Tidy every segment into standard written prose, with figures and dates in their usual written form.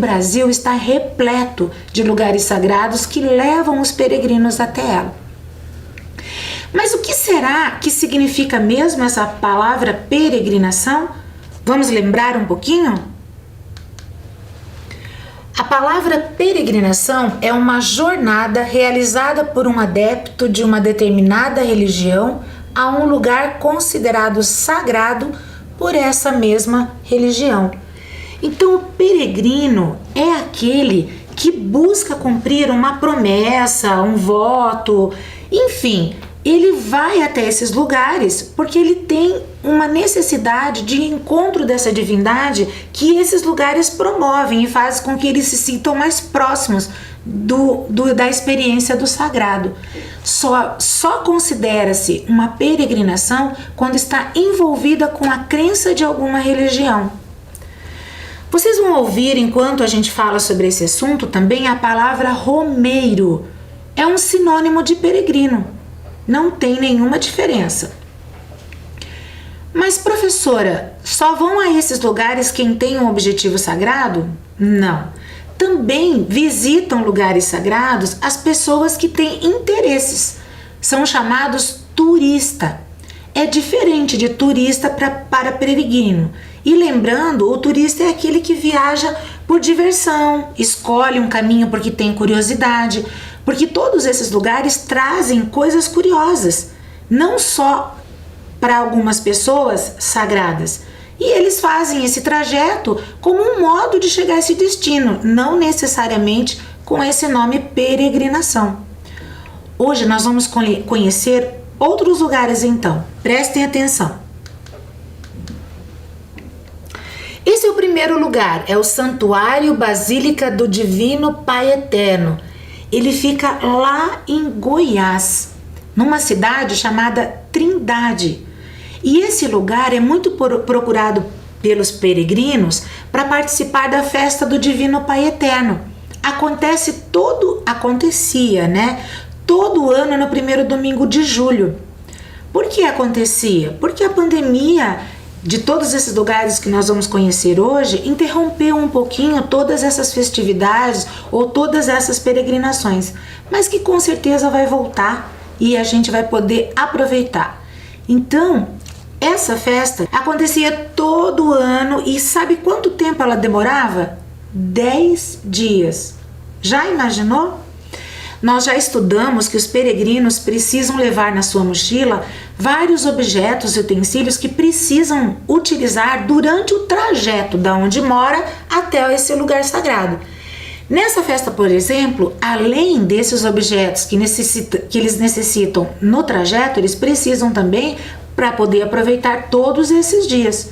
Brasil está repleto de lugares sagrados que levam os peregrinos até ela. Mas o que será que significa mesmo essa palavra peregrinação? Vamos lembrar um pouquinho? A palavra peregrinação é uma jornada realizada por um adepto de uma determinada religião a um lugar considerado sagrado por essa mesma religião. Então, o peregrino é aquele que busca cumprir uma promessa, um voto, enfim, ele vai até esses lugares porque ele tem uma necessidade de encontro dessa divindade que esses lugares promovem e fazem com que eles se sintam mais próximos da experiência do sagrado. Só considera-se uma peregrinação quando está envolvida com a crença de alguma religião. Vocês vão ouvir, enquanto a gente fala sobre esse assunto, também a palavra romeiro. É um sinônimo de peregrino. Não tem nenhuma diferença. Mas, professora, só vão a esses lugares quem tem um objetivo sagrado? Não. Também visitam lugares sagrados as pessoas que têm interesses. São chamados turista. É diferente de turista para peregrino. E lembrando, o turista é aquele que viaja por diversão, escolhe um caminho porque tem curiosidade, porque todos esses lugares trazem coisas curiosas, não só para algumas pessoas sagradas. E eles fazem esse trajeto como um modo de chegar a esse destino, não necessariamente com esse nome peregrinação. Hoje nós vamos conhecer outros lugares então, prestem atenção. Esse é o primeiro lugar, é o Santuário Basílica do Divino Pai Eterno. Ele fica lá em Goiás, numa cidade chamada Trindade. E esse lugar é muito procurado pelos peregrinos para participar da festa do Divino Pai Eterno. Acontecia, todo ano no primeiro domingo de julho. Por que acontecia? Porque a pandemia de todos esses lugares que nós vamos conhecer hoje interrompeu um pouquinho todas essas festividades ou todas essas peregrinações, mas que com certeza vai voltar e a gente vai poder aproveitar. Então, essa festa acontecia todo ano e sabe quanto tempo ela demorava? 10 dias. Já imaginou? Nós já estudamos que os peregrinos precisam levar na sua mochila vários objetos e utensílios que precisam utilizar durante o trajeto da onde mora até esse lugar sagrado. Nessa festa, por exemplo, além desses objetos que eles necessitam no trajeto, eles precisam também para poder aproveitar todos esses dias.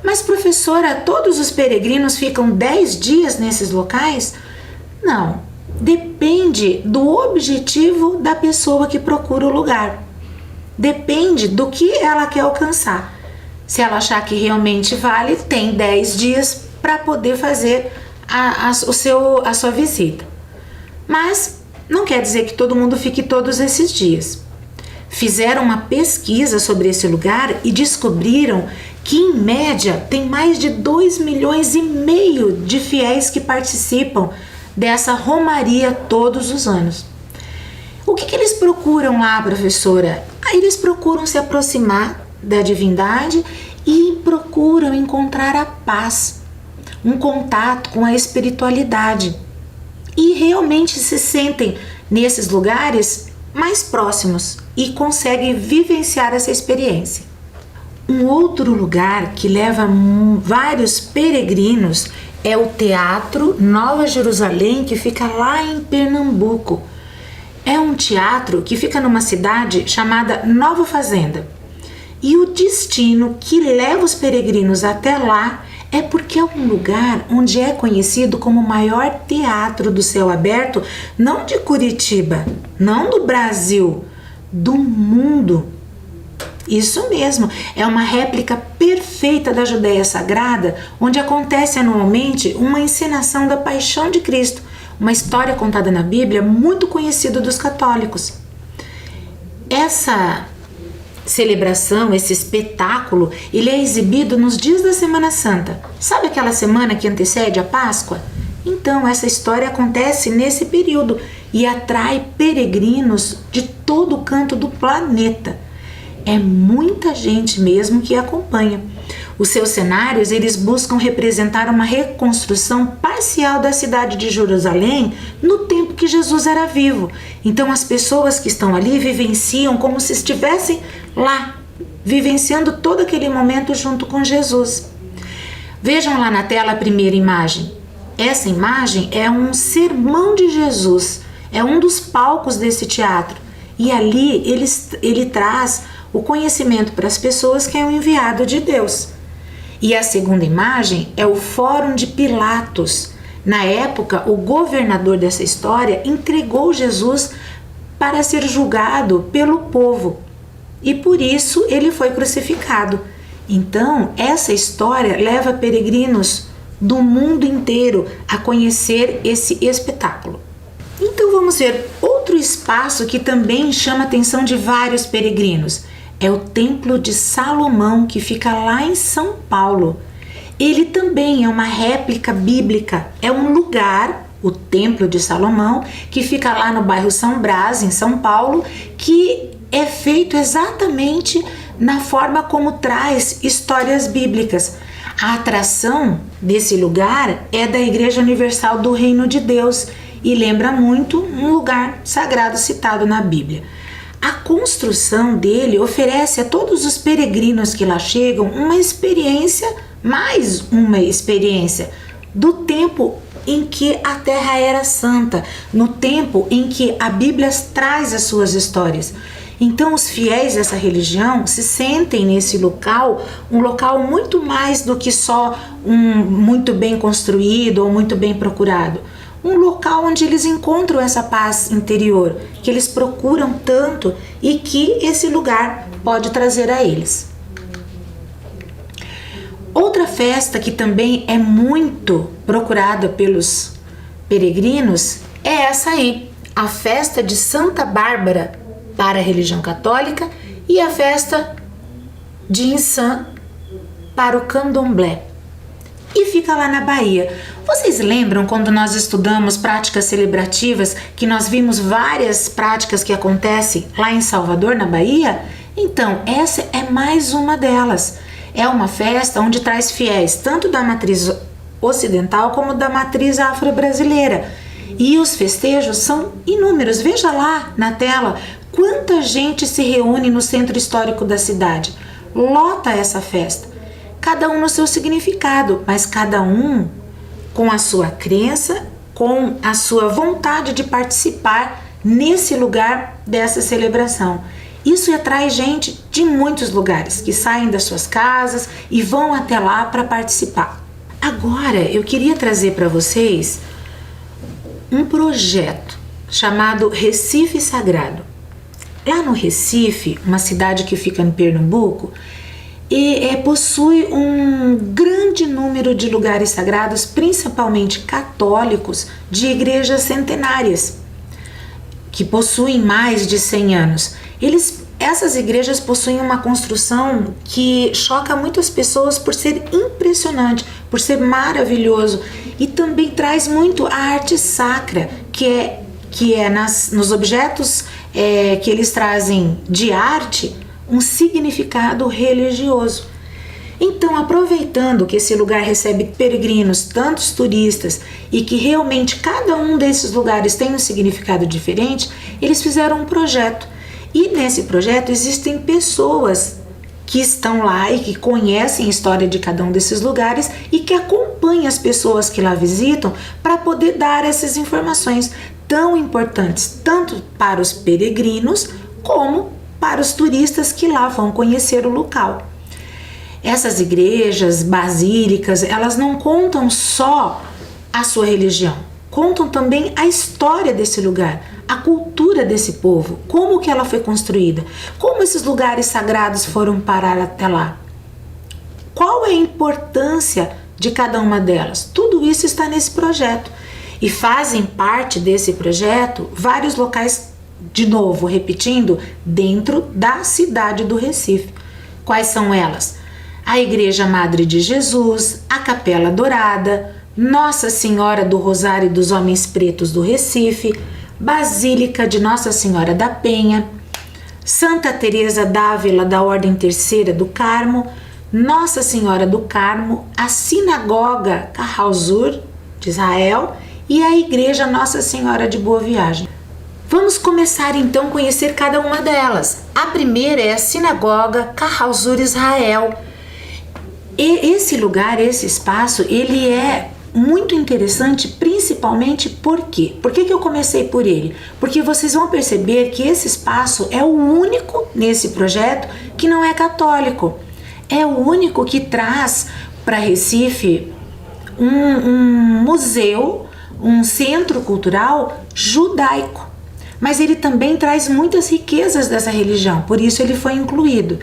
Mas, professora, todos os peregrinos ficam 10 dias nesses locais? Não. Depende do objetivo da pessoa que procura o lugar. Depende do que ela quer alcançar. Se ela achar que realmente vale, tem 10 dias para poder fazer a sua visita. Mas não quer dizer que todo mundo fique todos esses dias. Fizeram uma pesquisa sobre esse lugar e descobriram que, em média, tem mais de 2,5 milhões de fiéis que participam dessa romaria todos os anos. O que eles procuram lá, professora? Eles procuram se aproximar da divindade e procuram encontrar a paz, um contato com a espiritualidade. E realmente se sentem nesses lugares mais próximos e conseguem vivenciar essa experiência. Um outro lugar que leva vários peregrinos é o Teatro Nova Jerusalém, que fica lá em Pernambuco. É um teatro que fica numa cidade chamada Nova Fazenda. E o destino que leva os peregrinos até lá é porque é um lugar onde é conhecido como o maior teatro do céu aberto, não de Curitiba, não do Brasil, do mundo. Isso mesmo, é uma réplica perfeita da Judéia Sagrada, onde acontece anualmente uma encenação da Paixão de Cristo, uma história contada na Bíblia muito conhecida dos católicos. Essa celebração, esse espetáculo, ele é exibido nos dias da Semana Santa. Sabe aquela semana que antecede a Páscoa? Então, essa história acontece nesse período e atrai peregrinos de todo o canto do planeta. É muita gente mesmo que acompanha. Os seus cenários, eles buscam representar uma reconstrução parcial da cidade de Jerusalém no tempo que Jesus era vivo. Então as pessoas que estão ali vivenciam como se estivessem lá, vivenciando todo aquele momento junto com Jesus. Vejam lá na tela a primeira imagem. Essa imagem é um sermão de Jesus, é um dos palcos desse teatro. E ali ele traz o conhecimento para as pessoas que é o enviado de Deus. E a segunda imagem é o Fórum de Pilatos. Na época, o governador dessa história entregou Jesus para ser julgado pelo povo e por isso ele foi crucificado. Então, essa história leva peregrinos do mundo inteiro a conhecer esse espetáculo. Então vamos ver outro espaço que também chama a atenção de vários peregrinos. É o Templo de Salomão, que fica lá em São Paulo. Ele também é uma réplica bíblica, é um lugar, o Templo de Salomão, que fica lá no bairro São Brás, em São Paulo, que é feito exatamente na forma como traz histórias bíblicas. A atração desse lugar é da Igreja Universal do Reino de Deus e lembra muito um lugar sagrado citado na Bíblia. A construção dele oferece a todos os peregrinos que lá chegam uma experiência, mais uma experiência, do tempo em que a terra era santa, no tempo em que a Bíblia traz as suas histórias. Então os fiéis dessa religião se sentem nesse local, um local muito mais do que só muito bem construído ou muito bem procurado. Um local onde eles encontram essa paz interior, que eles procuram tanto e que esse lugar pode trazer a eles. Outra festa que também é muito procurada pelos peregrinos é essa aí, a festa de Santa Bárbara para a religião católica e a festa de Inçã para o candomblé. E fica lá na Bahia. Vocês lembram quando nós estudamos práticas celebrativas que nós vimos várias práticas que acontecem lá em Salvador, na Bahia? Então, essa é mais uma delas. É uma festa onde traz fiéis tanto da matriz ocidental como da matriz afro-brasileira. E os festejos são inúmeros. Veja lá na tela quanta gente se reúne no centro histórico da cidade. Lota essa festa. Cada um no seu significado, mas cada um com a sua crença, com a sua vontade de participar nesse lugar dessa celebração. Isso atrai gente de muitos lugares, que saem das suas casas e vão até lá para participar. Agora eu queria trazer para vocês um projeto chamado Recife Sagrado. Lá no Recife, uma cidade que fica em Pernambuco, possui um grande número de lugares sagrados, principalmente católicos, de igrejas centenárias, que possuem mais de 100 anos. Essas igrejas possuem uma construção que choca muitas pessoas por ser impressionante, por ser maravilhoso, e também traz muito a arte sacra, que é nos objetos que eles trazem de arte, um significado religioso. Então, aproveitando que esse lugar recebe peregrinos, tantos turistas, e que realmente cada um desses lugares tem um significado diferente, eles fizeram um projeto. E nesse projeto existem pessoas que estão lá e que conhecem a história de cada um desses lugares e que acompanham as pessoas que lá visitam para poder dar essas informações tão importantes, tanto para os peregrinos como para os turistas que lá vão conhecer o local. Essas igrejas, basílicas, elas não contam só a sua religião, contam também a história desse lugar, a cultura desse povo, como que ela foi construída, como esses lugares sagrados foram parar até lá, qual é a importância de cada uma delas. Tudo isso está nesse projeto e fazem parte desse projeto vários locais, de novo, repetindo, dentro da cidade do Recife. Quais são elas? A Igreja Madre de Jesus, a Capela Dourada, Nossa Senhora do Rosário dos Homens Pretos do Recife, Basílica de Nossa Senhora da Penha, Santa Teresa d'Ávila da Ordem Terceira do Carmo, Nossa Senhora do Carmo, a Sinagoga Carrauzur de Israel e a Igreja Nossa Senhora de Boa Viagem. Vamos começar então a conhecer cada uma delas. A primeira é a Sinagoga Carrauzur Israel. E esse lugar, esse espaço, ele é muito interessante, principalmente por quê? Por que eu comecei por ele? Porque vocês vão perceber que esse espaço é o único nesse projeto que não é católico. É o único que traz para Recife um museu, um centro cultural judaico. Mas ele também traz muitas riquezas dessa religião, por isso ele foi incluído.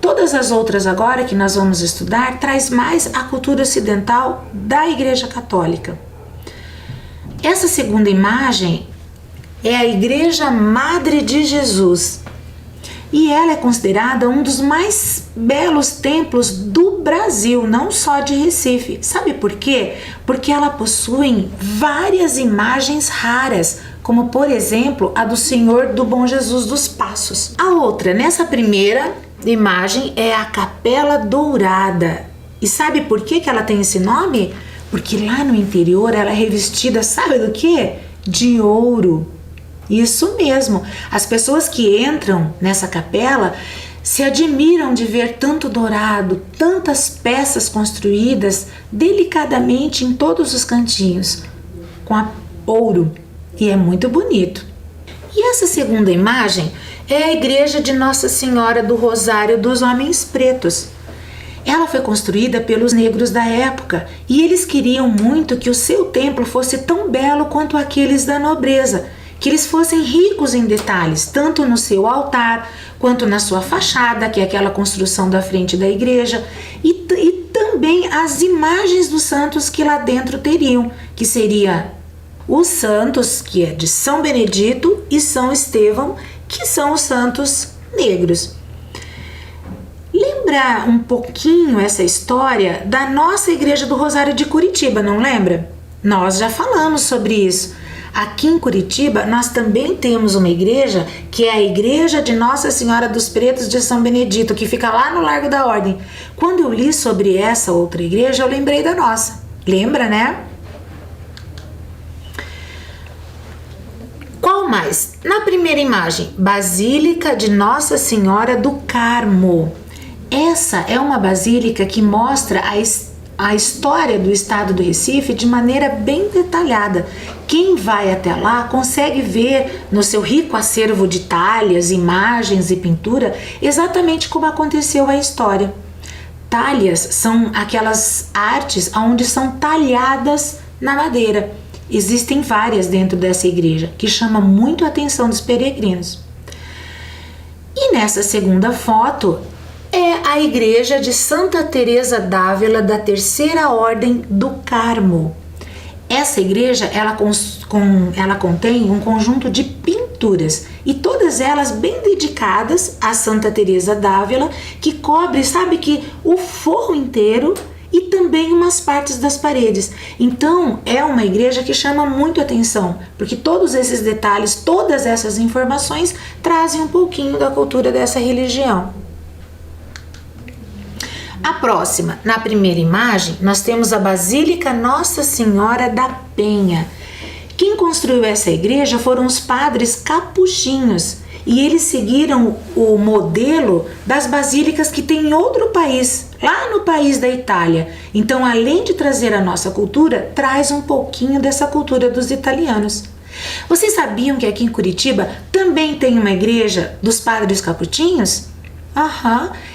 Todas as outras agora que nós vamos estudar traz mais a cultura ocidental da Igreja Católica. Essa segunda imagem é a Igreja Madre de Jesus e ela é considerada um dos mais belos templos do Brasil, não só de Recife. Sabe por quê? Porque ela possui várias imagens raras, como por exemplo a do Senhor do Bom Jesus dos Passos. A outra, nessa primeira imagem, é a Capela Dourada. E sabe por que ela tem esse nome? Porque lá no interior ela é revestida, sabe do quê? De ouro. Isso mesmo. As pessoas que entram nessa capela se admiram de ver tanto dourado, tantas peças construídas delicadamente em todos os cantinhos, com ouro. E é muito bonito. E essa segunda imagem é a Igreja de Nossa Senhora do Rosário dos Homens Pretos. Ela foi construída pelos negros da época e eles queriam muito que o seu templo fosse tão belo quanto aqueles da nobreza, que eles fossem ricos em detalhes, tanto no seu altar quanto na sua fachada, que é aquela construção da frente da igreja, e também as imagens dos santos que lá dentro teriam, que seria os santos, que é de São Benedito e São Estevão, que são os santos negros. Lembra um pouquinho essa história da nossa Igreja do Rosário de Curitiba, não lembra? Nós já falamos sobre isso. Aqui em Curitiba, nós também temos uma igreja, que é a Igreja de Nossa Senhora dos Pretos de São Benedito, que fica lá no Largo da Ordem. Quando eu li sobre essa outra igreja, eu lembrei da nossa. Lembra, né? Qual mais? Na primeira imagem, Basílica de Nossa Senhora do Carmo. Essa é uma basílica que mostra a história do estado do Recife de maneira bem detalhada. Quem vai até lá consegue ver no seu rico acervo de talhas, imagens e pintura exatamente como aconteceu a história. Talhas são aquelas artes onde são talhadas na madeira. Existem várias dentro dessa igreja que chamam muito a atenção dos peregrinos. E nessa segunda foto é a igreja de Santa Teresa d'Ávila da Terceira Ordem do Carmo. Essa igreja ela contém um conjunto de pinturas e todas elas bem dedicadas a Santa Teresa d'Ávila, que cobre, sabe que o forro inteiro e também umas partes das paredes. Então é uma igreja que chama muito atenção, porque todos esses detalhes, todas essas informações trazem um pouquinho da cultura dessa religião. A próxima, na primeira imagem, nós temos a Basílica Nossa Senhora da Penha. Quem construiu essa igreja foram os padres capuchinhos e eles seguiram o modelo das basílicas que tem em outro país, lá no país da Itália. Então, além de trazer a nossa cultura, traz um pouquinho dessa cultura dos italianos. Vocês sabiam que aqui em Curitiba também tem uma igreja dos padres capuchinhos?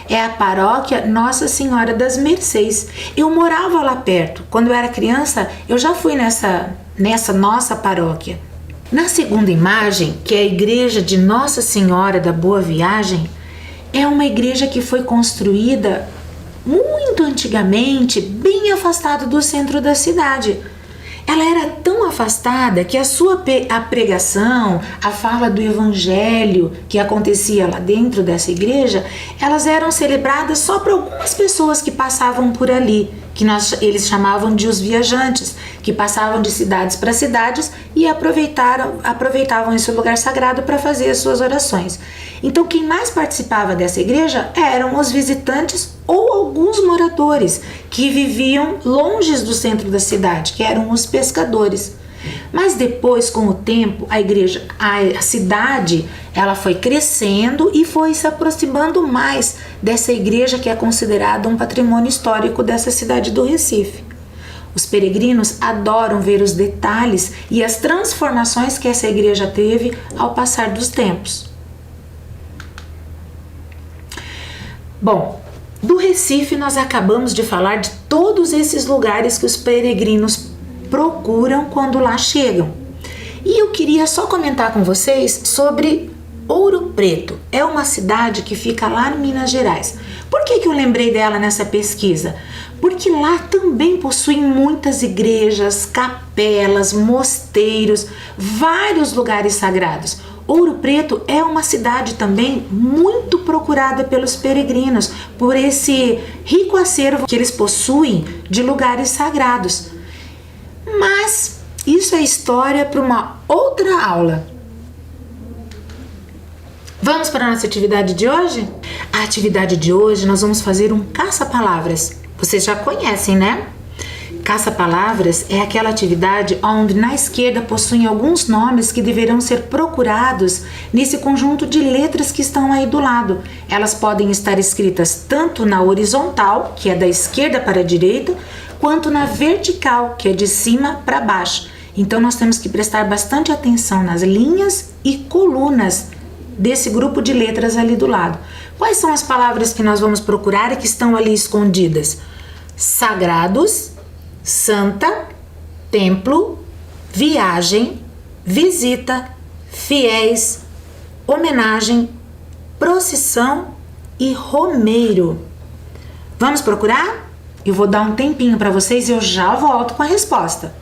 É a paróquia Nossa Senhora das Mercês. Eu morava lá perto. Quando eu era criança, eu já fui nessa nossa paróquia. Na segunda imagem, que é a igreja de Nossa Senhora da Boa Viagem, é uma igreja que foi construída muito antigamente, bem afastada do centro da cidade. Ela era tão afastada que a pregação, a fala do evangelho que acontecia lá dentro dessa igreja, elas eram celebradas só por algumas pessoas que passavam por ali. que eles chamavam de os viajantes, que passavam de cidades para cidades e aproveitavam esse lugar sagrado para fazer as suas orações. Então, quem mais participava dessa igreja eram os visitantes ou alguns moradores que viviam longe do centro da cidade, que eram os pescadores. Mas depois, com o tempo, a cidade, ela foi crescendo e foi se aproximando mais dessa igreja que é considerada um patrimônio histórico dessa cidade do Recife. Os peregrinos adoram ver os detalhes e as transformações que essa igreja teve ao passar dos tempos. Bom, do Recife nós acabamos de falar de todos esses lugares que os peregrinos procuram quando lá chegam. E eu queria só comentar com vocês sobre Ouro Preto. É uma cidade que fica lá em Minas Gerais. Por que eu lembrei dela nessa pesquisa? Porque lá também possuem muitas igrejas, capelas, mosteiros, vários lugares sagrados. Ouro Preto é uma cidade também muito procurada pelos peregrinos, por esse rico acervo que eles possuem de lugares sagrados. Mas isso é história para uma outra aula. Vamos para a nossa atividade de hoje? A atividade de hoje nós vamos fazer um caça-palavras. Vocês já conhecem, né? Caça-palavras é aquela atividade onde na esquerda possuem alguns nomes que deverão ser procurados nesse conjunto de letras que estão aí do lado. Elas podem estar escritas tanto na horizontal, que é da esquerda para a direita, quanto na vertical, que é de cima para baixo. Então nós temos que prestar bastante atenção nas linhas e colunas desse grupo de letras ali do lado. Quais são as palavras que nós vamos procurar e que estão ali escondidas? Sagrados, santa, templo, viagem, visita, fiéis, homenagem, procissão e romeiro. Vamos procurar? Eu vou dar um tempinho para vocês e eu já volto com a resposta.